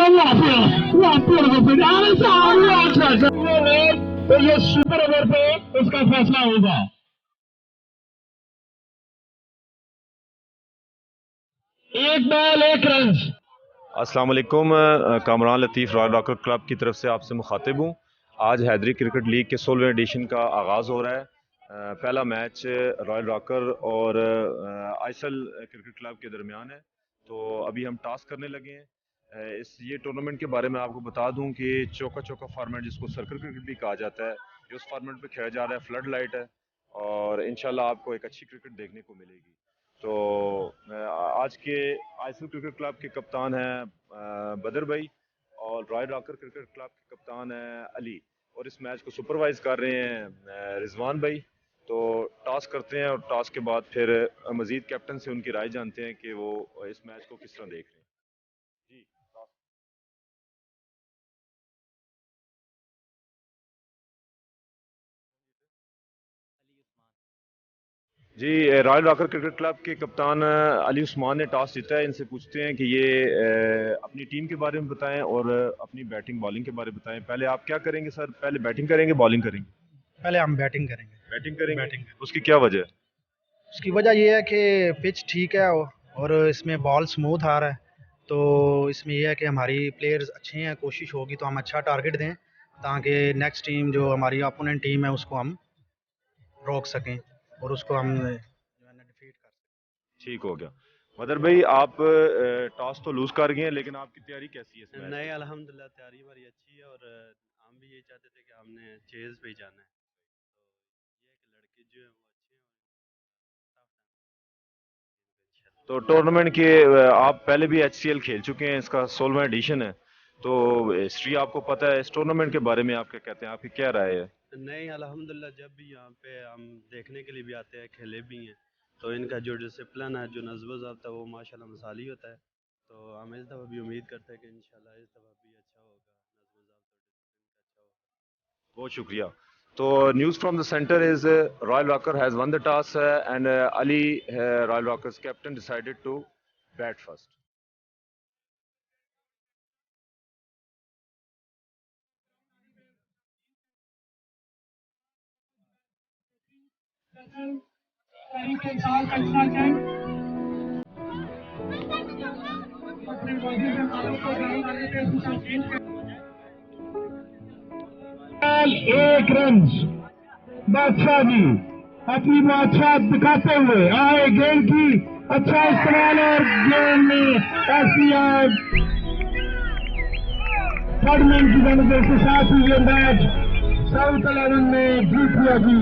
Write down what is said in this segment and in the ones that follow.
तो ये super over पे उसका फैसला होगा। एक बॉल एक रन। अस्सलाम वालेकुम। कामरान लतीफ़ रॉयल रॉकर क्लब की तरफ से आपसे मुखातिब हूँ। आज हैदरी क्रिकेट लीग के 16वें एडिशन का आगाज़ हो रहा है। पहला मैच रॉयल रॉकर और आईएसएल क्रिकेट क्लब के दरमियान है। तो अभी हम टास्क करने लगे हैं। ये टूर्नामेंट के बारे में आपको बता दूं कि चोका चोका फॉर्मेट, जिसको सर्कल क्रिकेट भी कहा जाता है, ये उस फॉर्मेट पे खेला जा रहा है। फ्लड लाइट है और इंशाल्लाह आपको एक अच्छी क्रिकेट देखने को मिलेगी। तो आज के आईएसएल क्रिकेट क्लब के कप्तान हैं बदर भाई और रॉयल रॉकर क्रिकेट क्लब के कप्तान हैं अली, और इस मैच को सुपरवाइज कर रहे हैं रिजवान भाई। तो टॉस करते हैं और टॉस के बाद फिर मजीद कैप्टन से उनकी राय जानते हैं कि वो इस मैच को किस तरह देख रहे हैं। जी जी, रॉयल रॉकर क्रिकेट क्लब के कप्तान अली उस्मान ने टॉस जीता है। इनसे पूछते हैं कि ये अपनी टीम के बारे में बताएं और अपनी बैटिंग बॉलिंग के बारे में बताएं। पहले आप क्या करेंगे सर? पहले बैटिंग करेंगे बॉलिंग करेंगे? पहले हम बैटिंग करेंगे। बैटिंग करेंगे। बैटिंग उसकी क्या वजह है? उसकी वजह ये है कि पिच ठीक है और इसमें बॉल स्मूथ आ रहा है, तो इसमें यह है कि हमारी प्लेयर्स अच्छे हैं। कोशिश होगी तो हम अच्छा टारगेट दें ताकि नेक्स्ट टीम जो हमारी अपोनेंट टीम है उसको हम रोक सकें और उसको हम जो है ना डिफीट कर सकें। ठीक हो गया। मदर भाई, आप टॉस तो लूज कर गए हैं, लेकिन आपकी तैयारी कैसी है इस मैच नहीं, की? अल्हम्दुलिल्लाह तैयारी हमारी अच्छी है और हम भी यही चाहते थे कि हमने चेज पे ही जाना है। तो ये है कि लड़के जो हैं वो अच्छे हैं और तो टूर्नामेंट के आप पहले भी HCL खेल चुके हैं, इसका 16वां एडिशन है, तो हिस्ट्री आपको पता है। इस टूर्नामेंट के बारे में आप क्या कहते हैं, आपकी क्या राय है? नहीं, अल्हम्दुलिल्लाह जब भी यहाँ पे हम देखने के लिए भी आते हैं, खेले भी हैं, तो इनका जो डिसिप्लिन है, जो नज़्म ज़ब्त है, वो माशाल्लाह मिसाली होता है। तो हम इस दफ़ा भी उम्मीद करते हैं कि इंशाल्लाह इस दफ़ा भी अच्छा होगा, नज़्म ज़ब्त और डिसिप्लिन का अच्छा होगा। बहुत शुक्रिया। तो news from the centre is Royal Rocker has won the toss and Ali, Royal Rockers captain, decided to bat first. एक रन। बादशाह जी अपनी बादशाह दिखाते हुए आए, गेंद की अच्छा इस्तेमाल और गेंद में HCL थर्ड मैन की जानब से साथ ही ये मैच साउथ 11 में जीत लिया जी।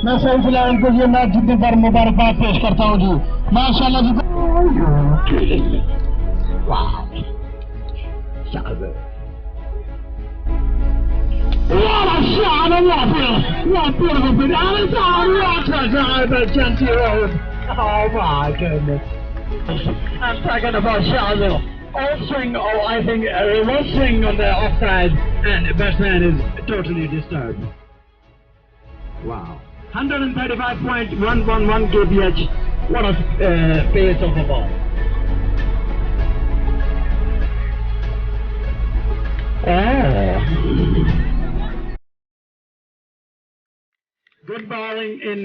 मैं साउथ 11 को ये मैच जीतने पर मुबारकबाद पेश करता हूँ जी। माशाल्लाह जी। What a shot! What beautiful bit! What a shot by Cantt Road! Oh my goodness! I'm talking about Shazil. Off swing, I think a reverse swing on the offside, and the batsman is totally disturbed. Wow! 135.111 kph. What a pace of a ball! Oh! Good bowling in